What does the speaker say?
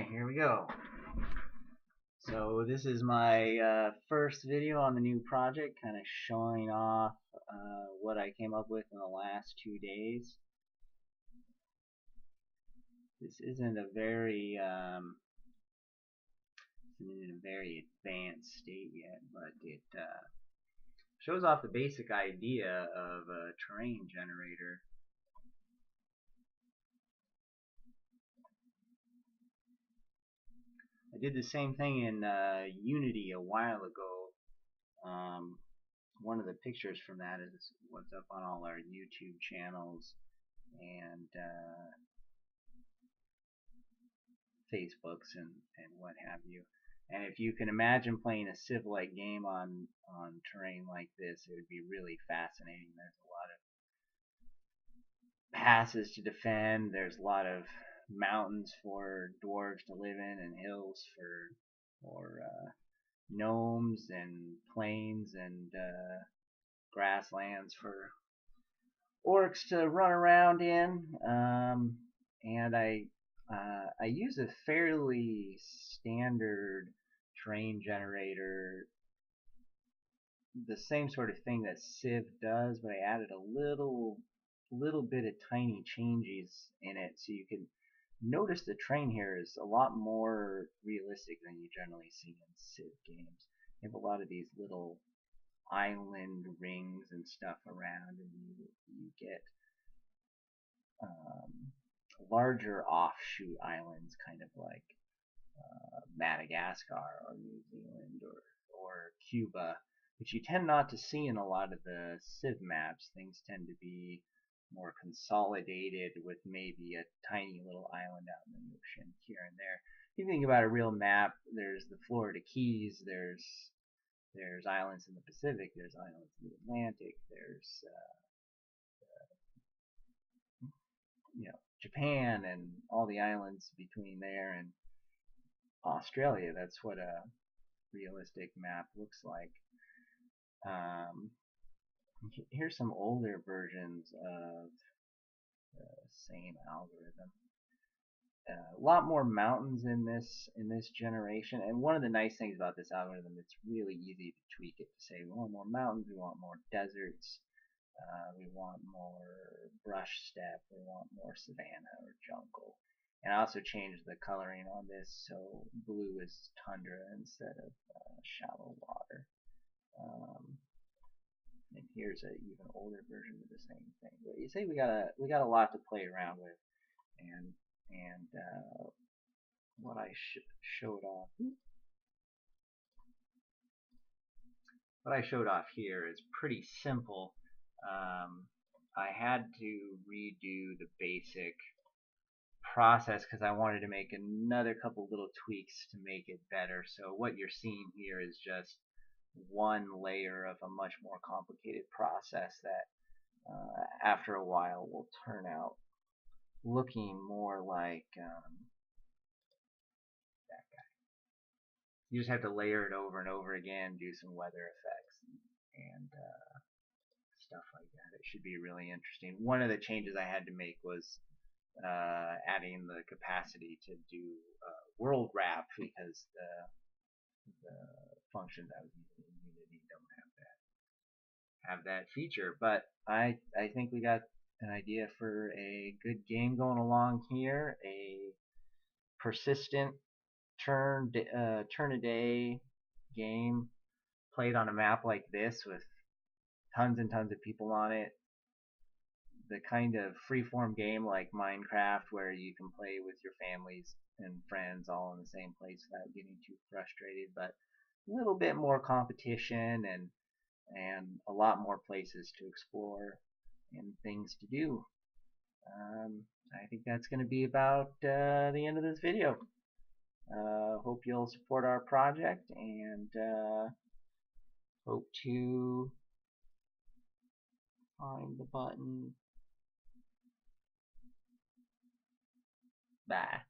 Alright, here we go. So this is my first video on the new project, kind of showing off what I came up with in the last 2 days. This isn't a very advanced state yet, but it shows off the basic idea of a terrain generator. I did the same thing in Unity a while ago. One of the pictures from that is what's up on all our YouTube channels and Facebooks and what have you. And if you can imagine playing a Civ-like game on terrain like this, it would be really fascinating. There's a lot of passes to defend. There's a lot of mountains for dwarves to live in, and hills for gnomes, and plains and grasslands for orcs to run around in. And I use a fairly standard terrain generator, the same sort of thing that Civ does, but I added a little bit of tiny changes in it, so you can notice the terrain here is a lot more realistic than you generally see in Civ games. You have a lot of these little island rings and stuff around, and you get larger offshoot islands, kind of like Madagascar or New Zealand or Cuba, which you tend not to see in a lot of the Civ maps. Things tend to be more consolidated with maybe a tiny little island out in the ocean here and there. If you think about a real map, there's the Florida Keys, there's islands in the Pacific, there's islands in the Atlantic, there's Japan and all the islands between there and Australia. That's what a realistic map looks like. Here's some older versions of the same algorithm. A lot more mountains in this generation, and one of the nice things about this algorithm, it's really easy to tweak it to say we want more mountains, we want more deserts, we want more brush steppe, we want more savanna or jungle. And I also changed the coloring on this, so blue is tundra instead of shallow water. And here's an even older version of the same thing. But you see, we got a lot to play around with, and what I showed off. What I showed off here is pretty simple. I had to redo the basic process because I wanted to make another couple little tweaks to make it better. So what you're seeing here is just one layer of a much more complicated process that after a while will turn out looking more like that guy. You just have to layer it over and over again, do some weather effects and stuff like that. It should be really interesting. One of the changes I had to make was adding the capacity to do world wrap, because the functions I was using in Unity don't have that feature. But I think we got an idea for a good game going along here. A persistent turn a day game played on a map like this with tons and tons of people on it. The kind of freeform game like Minecraft, where you can play with your families and friends all in the same place without getting too frustrated, but a little bit more competition and a lot more places to explore and things to do. I think that's going to be about the end of this video. Hope you'll support our project, and hope to find the button. Bye.